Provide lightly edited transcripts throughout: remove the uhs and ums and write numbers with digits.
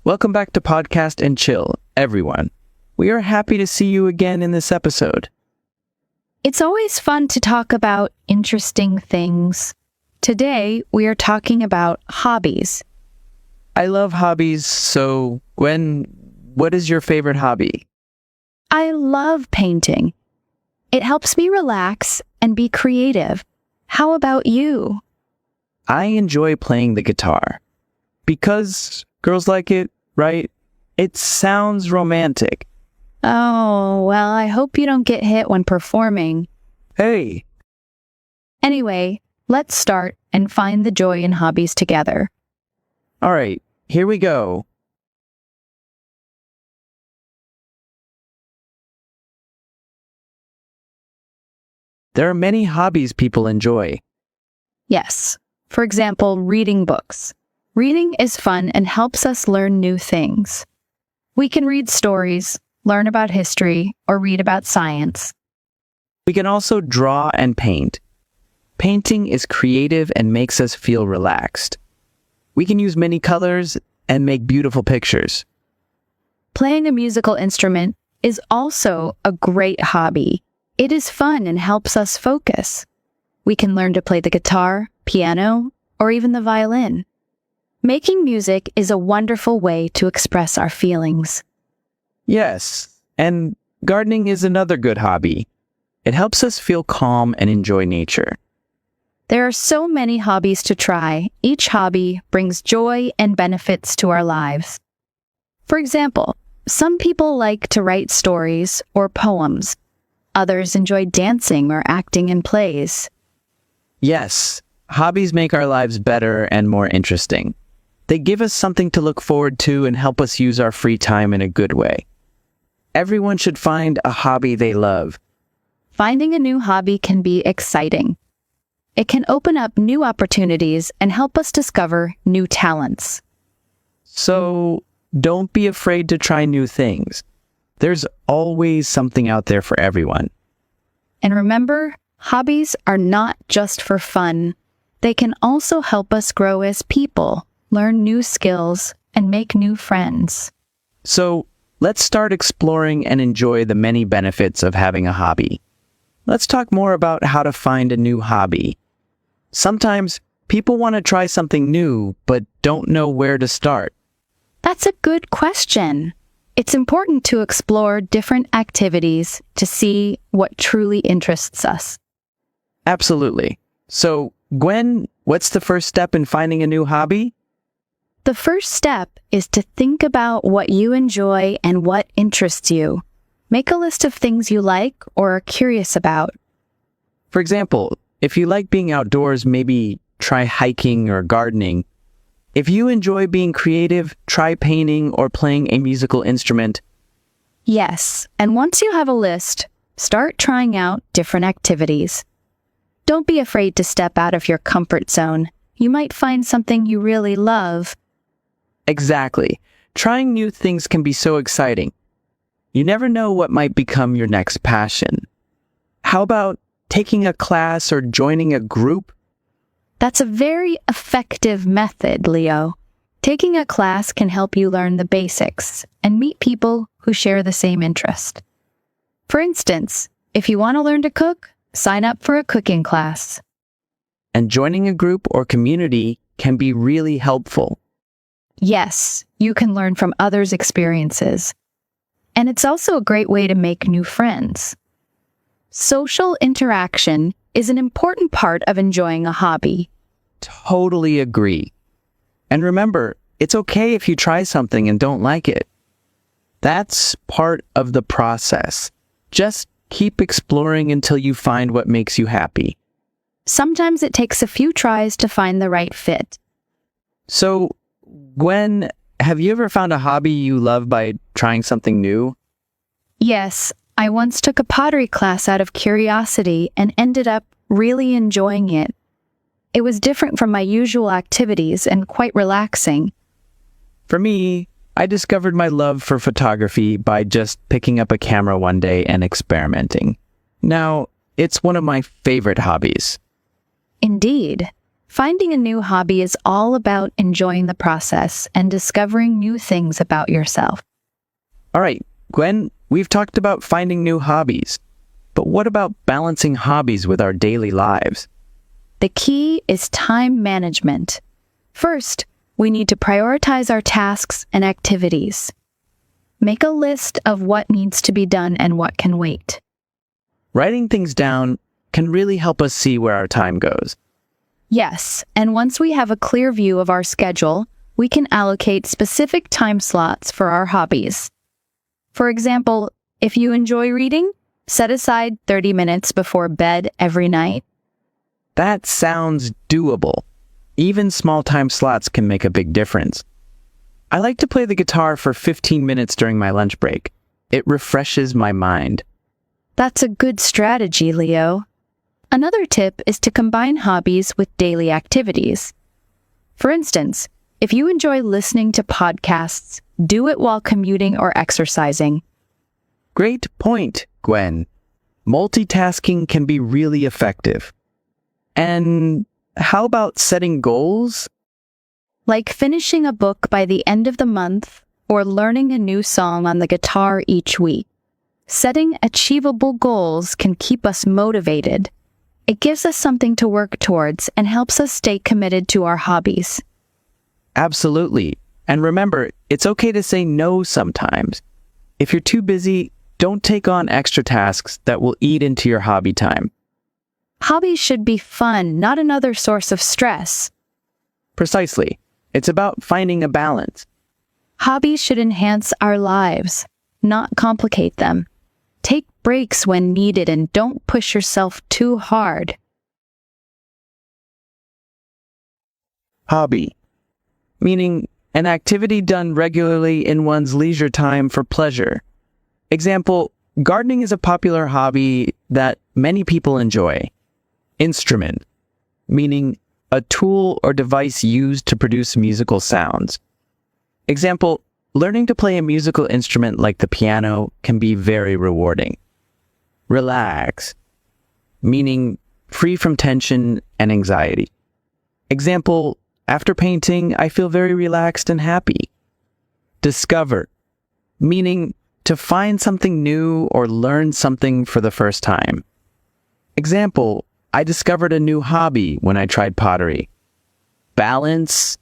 Welcome back to Podcast and Chill, everyone. We are happy to see you again in this episode. It's always fun to talk about interesting things. Today, we are talking about hobbies. I love hobbies, so Gwen, what is your favorite hobby? I love painting. It helps me relax and be creative. How about you? I enjoy playing the guitar. Because girls like it, right? It sounds romantic. Oh, well, I hope you don't get hit when performing. Hey! Anyway, let's start and find the joy in hobbies together. All right, here we go. There are many hobbies people enjoy. Yes. For example, reading books. Reading is fun and helps us learn new things. We can read stories, learn about history, or read about science. We can also draw and paint. Painting is creative and makes us feel relaxed. We can use many colors and make beautiful pictures. Playing a musical instrument is also a great hobby. It is fun and helps us focus. We can learn to play the guitar, piano, or even the violin. Making music is a wonderful way to express our feelings. Yes, and gardening is another good hobby. It helps us feel calm and enjoy nature. There are so many hobbies to try. Each hobby brings joy and benefits to our lives. For example, some people like to write stories or poems. Others enjoy dancing or acting in plays. Yes, hobbies make our lives better and more interesting. They give us something to look forward to and help us use our free time in a good way. Everyone should find a hobby they love. Finding a new hobby can be exciting. It can open up new opportunities and help us discover new talents. So, don't be afraid to try new things. There's always something out there for everyone. And remember, hobbies are not just for fun. They can also help us grow as people, learn new skills, and make new friends. So, let's start exploring and enjoy the many benefits of having a hobby. Let's talk more about how to find a new hobby. Sometimes people want to try something new, but don't know where to start. That's a good question. It's important to explore different activities to see what truly interests us. Absolutely. So, Gwen, what's the first step in finding a new hobby? The first step is to think about what you enjoy and what interests you. Make a list of things you like or are curious about. For example, if you like being outdoors, maybe try hiking or gardening. If you enjoy being creative, try painting or playing a musical instrument. Yes, and once you have a list, start trying out different activities. Don't be afraid to step out of your comfort zone. You might find something you really love. Exactly. Trying new things can be so exciting. You never know what might become your next passion. How about taking a class or joining a group? That's a very effective method, Leo. Taking a class can help you learn the basics and meet people who share the same interest. For instance, if you want to learn to cook, sign up for a cooking class. And joining a group or community can be really helpful. Yes, you can learn from others' experiences. And it's also a great way to make new friends. Social interaction is an important part of enjoying a hobby. Totally agree. And remember, it's okay if you try something and don't like it. That's part of the process. Just keep exploring until you find what makes you happy. Sometimes it takes a few tries to find the right fit. So, Gwen, have you ever found a hobby you love by trying something new? Yes, I once took a pottery class out of curiosity and ended up really enjoying it. It was different from my usual activities and quite relaxing. For me, I discovered my love for photography by just picking up a camera one day and experimenting. Now, it's one of my favorite hobbies. Indeed. Finding a new hobby is all about enjoying the process and discovering new things about yourself. All right, Gwen, we've talked about finding new hobbies. But what about balancing hobbies with our daily lives? The key is time management. First, we need to prioritize our tasks and activities. Make a list of what needs to be done and what can wait. Writing things down can really help us see where our time goes. Yes, and once we have a clear view of our schedule, we can allocate specific time slots for our hobbies. For example, if you enjoy reading, set aside 30 minutes before bed every night. That sounds doable. Even small time slots can make a big difference. I like to play the guitar for 15 minutes during my lunch break. It refreshes my mind. That's a good strategy, Leo. Another tip is to combine hobbies with daily activities. For instance, if you enjoy listening to podcasts, do it while commuting or exercising. Great point, Gwen. Multitasking can be really effective. And how about setting goals? Like finishing a book by the end of the month or learning a new song on the guitar each week. Setting achievable goals can keep us motivated. It gives us something to work towards and helps us stay committed to our hobbies. Absolutely. And remember, it's okay to say no sometimes. If you're too busy, don't take on extra tasks that will eat into your hobby time. Hobbies should be fun, not another source of stress. Precisely. It's about finding a balance. Hobbies should enhance our lives, not complicate them. Take breaks when needed and don't push yourself too hard. Hobby, meaning an activity done regularly in one's leisure time for pleasure. Example, gardening is a popular hobby that many people enjoy. Instrument, meaning a tool or device used to produce musical sounds. Example, learning to play a musical instrument like the piano can be very rewarding. Relax, meaning free from tension and anxiety. Example, after painting, I feel very relaxed and happy. Discover, meaning to find something new or learn something for the first time. Example, I discovered a new hobby when I tried pottery. Balance,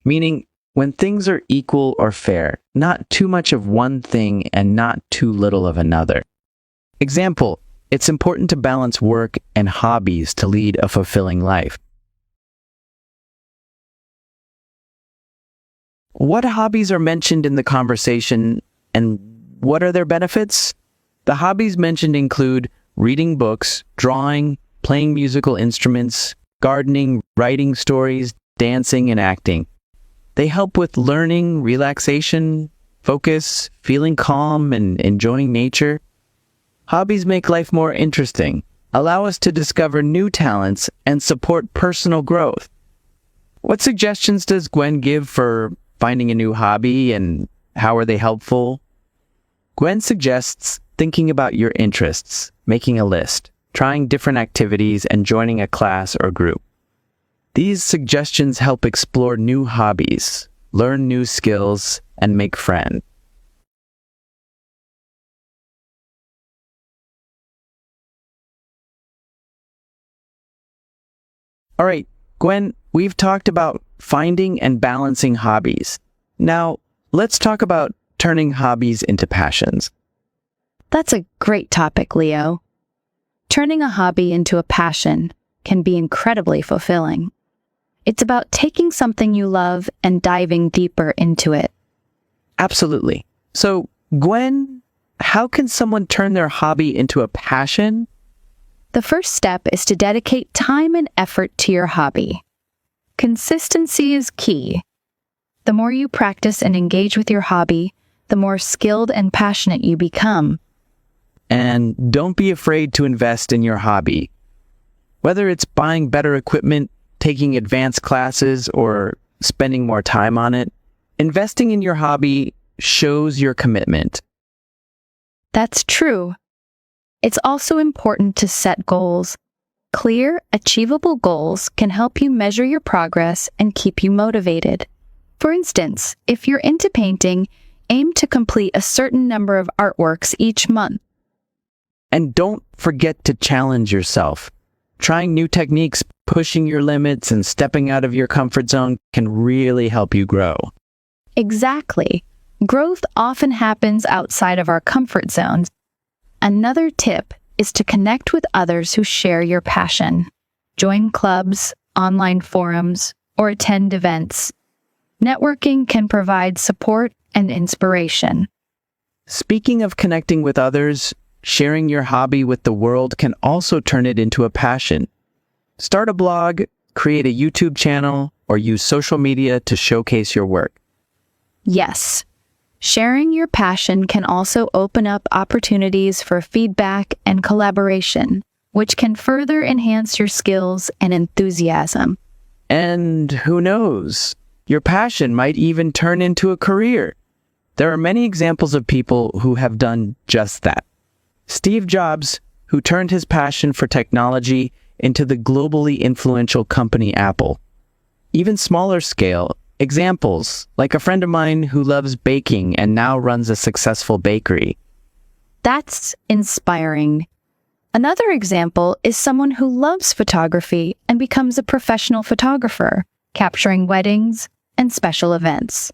meaning when things are equal or fair, not too much of one thing and not too little of another. Example, it's important to balance work and hobbies to lead a fulfilling life. What hobbies are mentioned in the conversation and what are their benefits? The hobbies mentioned include reading books, drawing, playing musical instruments, gardening, writing stories, dancing, and acting. They help with learning, relaxation, focus, feeling calm, and enjoying nature. Hobbies make life more interesting, allow us to discover new talents, and support personal growth. What suggestions does Gwen give for finding a new hobby, and how are they helpful? Gwen suggests thinking about your interests, making a list, trying different activities, and joining a class or group. These suggestions help explore new hobbies, learn new skills, and make friends. All right, Gwen, we've talked about finding and balancing hobbies. Now, let's talk about turning hobbies into passions. That's a great topic, Leo. Turning a hobby into a passion can be incredibly fulfilling. It's about taking something you love and diving deeper into it. Absolutely. So, Gwen, how can someone turn their hobby into a passion? The first step is to dedicate time and effort to your hobby. Consistency is key. The more you practice and engage with your hobby, the more skilled and passionate you become. And don't be afraid to invest in your hobby. Whether it's buying better equipment, taking advanced classes, or spending more time on it, investing in your hobby shows your commitment. That's true. It's also important to set goals. Clear, achievable goals can help you measure your progress and keep you motivated. For instance, if you're into painting, aim to complete a certain number of artworks each month. And don't forget to challenge yourself. Trying new techniques, pushing your limits, and stepping out of your comfort zone can really help you grow. Exactly. Growth often happens outside of our comfort zones. Another tip is to connect with others who share your passion. Join clubs, online forums, or attend events. Networking can provide support and inspiration. Speaking of connecting with others, sharing your hobby with the world can also turn it into a passion. Start a blog, create a YouTube channel, or use social media to showcase your work. Yes, sharing your passion can also open up opportunities for feedback and collaboration, which can further enhance your skills and enthusiasm. And who knows, your passion might even turn into a career. There are many examples of people who have done just that. Steve Jobs, who turned his passion for technology into the globally influential company Apple. Even smaller scale, examples like a friend of mine who loves baking and now runs a successful bakery. That's inspiring. Another example is someone who loves photography and becomes a professional photographer, capturing weddings and special events.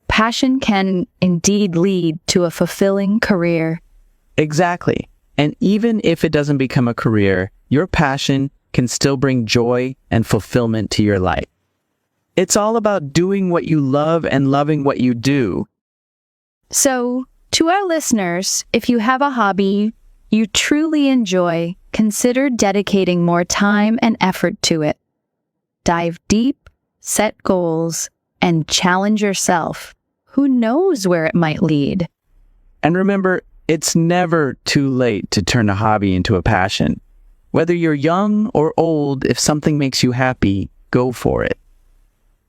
Passion can indeed lead to a fulfilling career. Exactly. And even if it doesn't become a career, your passion can still bring joy and fulfillment to your life. It's all about doing what you love and loving what you do. So, to our listeners, if you have a hobby you truly enjoy, consider dedicating more time and effort to it. Dive deep, set goals, and challenge yourself. Who knows where it might lead? And remember, it's never too late to turn a hobby into a passion. Whether you're young or old, if something makes you happy, go for it.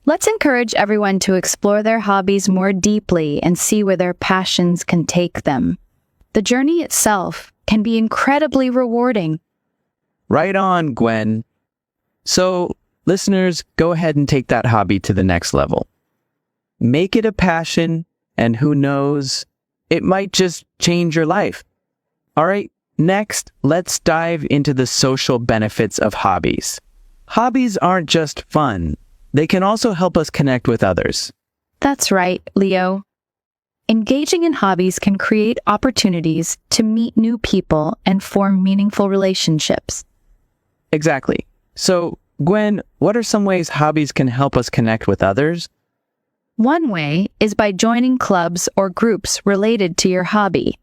Let's encourage everyone to explore their hobbies more deeply and see where their passions can take them. The journey itself can be incredibly rewarding. Right on, Gwen. So, listeners, go ahead and take that hobby to the next level. Make it a passion, and who knows, it might just change your life. All right, next, let's dive into the social benefits of hobbies. Hobbies aren't just fun. They can also help us connect with others. That's right, Leo. Engaging in hobbies can create opportunities to meet new people and form meaningful relationships. Exactly. So, Gwen, what are some ways hobbies can help us connect with others? One way is by joining clubs or groups related to your hobby.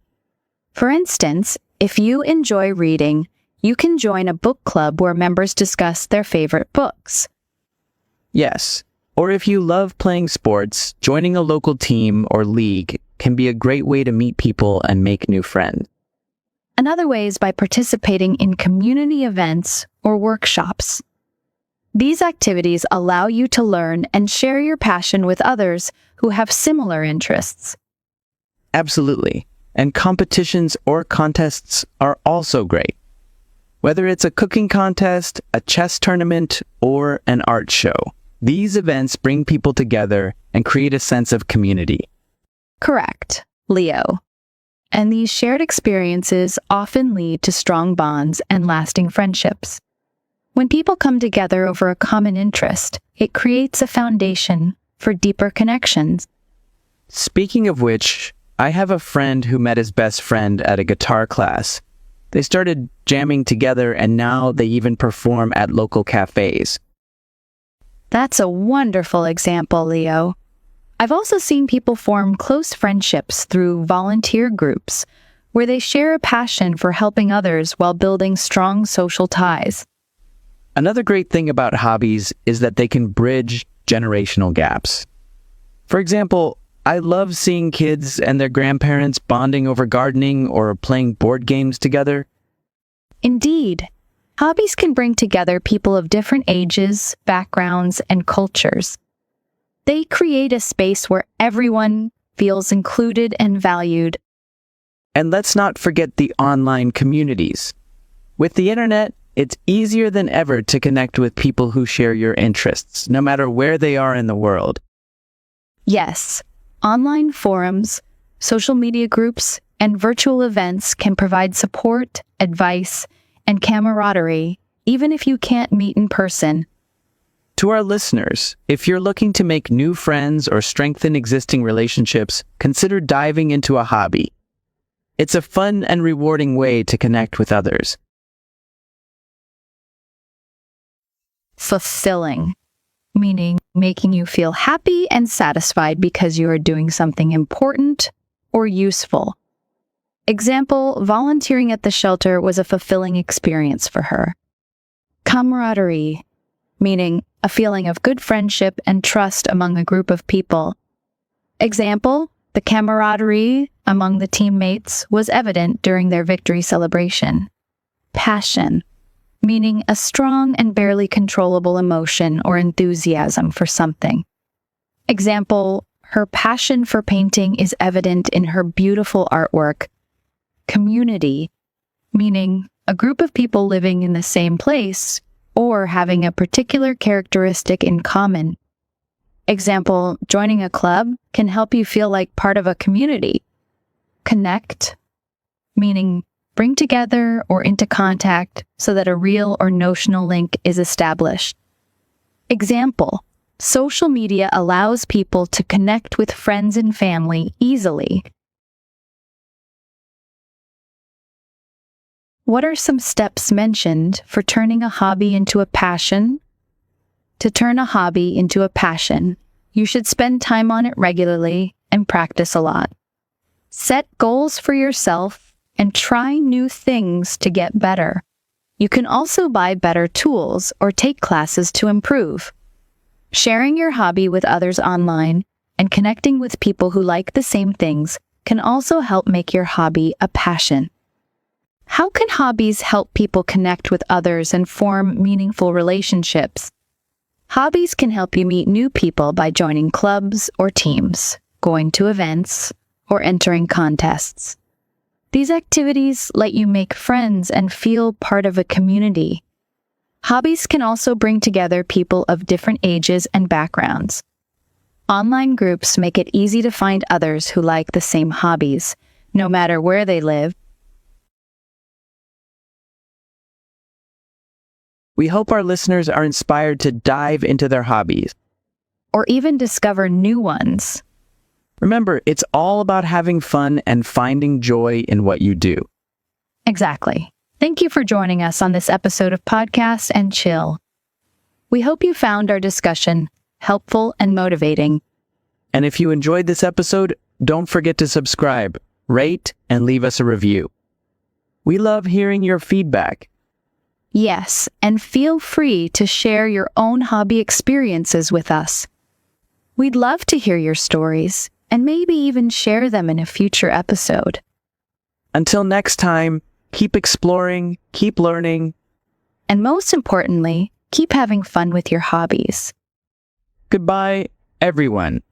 For instance, if you enjoy reading, you can join a book club where members discuss their favorite books. Yes. Or if you love playing sports, joining a local team or league can be a great way to meet people and make new friends. Another way is by participating in community events or workshops. These activities allow you to learn and share your passion with others who have similar interests. Absolutely. And competitions or contests are also great. Whether it's a cooking contest, a chess tournament, or an art show, these events bring people together and create a sense of community. Correct, Leo. And these shared experiences often lead to strong bonds and lasting friendships. When people come together over a common interest, it creates a foundation for deeper connections. Speaking of which, I have a friend who met his best friend at a guitar class. They started jamming together and now they even perform at local cafes. That's a wonderful example, Leo. I've also seen people form close friendships through volunteer groups, where they share a passion for helping others while building strong social ties. Another great thing about hobbies is that they can bridge generational gaps. For example, I love seeing kids and their grandparents bonding over gardening or playing board games together. Indeed, hobbies can bring together people of different ages, backgrounds, and cultures. They create a space where everyone feels included and valued. And let's not forget the online communities. With the internet, It's easier than ever to connect with people who share your interests, no matter where they are in the world. Yes, online forums, social media groups, and virtual events can provide support, advice, and camaraderie, even if you can't meet in person. To our listeners, if you're looking to make new friends or strengthen existing relationships, consider diving into a hobby. It's a fun and rewarding way to connect with others. Fulfilling, meaning making you feel happy and satisfied because you are doing something important or useful. Example, volunteering at the shelter was a fulfilling experience for her. Camaraderie, meaning a feeling of good friendship and trust among a group of people. Example, the camaraderie among the teammates was evident during their victory celebration. Passion, meaning a strong and barely controllable emotion or enthusiasm for something. Example, her passion for painting is evident in her beautiful artwork. Community, meaning a group of people living in the same place or having a particular characteristic in common. Example, joining a club can help you feel like part of a community. Connect, meaning bring together or into contact so that a real or notional link is established. Example, social media allows people to connect with friends and family easily. What are some steps mentioned for turning a hobby into a passion? To turn a hobby into a passion, you should spend time on it regularly and practice a lot. Set goals for yourself and try new things to get better. You can also buy better tools or take classes to improve. Sharing your hobby with others online and connecting with people who like the same things can also help make your hobby a passion. How can hobbies help people connect with others and form meaningful relationships? Hobbies can help you meet new people by joining clubs or teams, going to events, or entering contests. These activities let you make friends and feel part of a community. Hobbies can also bring together people of different ages and backgrounds. Online groups make it easy to find others who like the same hobbies, no matter where they live. We hope our listeners are inspired to dive into their hobbies, Or even discover new ones. Remember, it's all about having fun and finding joy in what you do. Exactly. Thank you for joining us on this episode of Podcast and Chill. We hope you found our discussion helpful and motivating. And if you enjoyed this episode, don't forget to subscribe, rate, and leave us a review. We love hearing your feedback. Yes, and feel free to share your own hobby experiences with us. We'd love to hear your stories and maybe even share them in a future episode. Until next time, keep exploring, keep learning, And most importantly, keep having fun with your hobbies. Goodbye, everyone.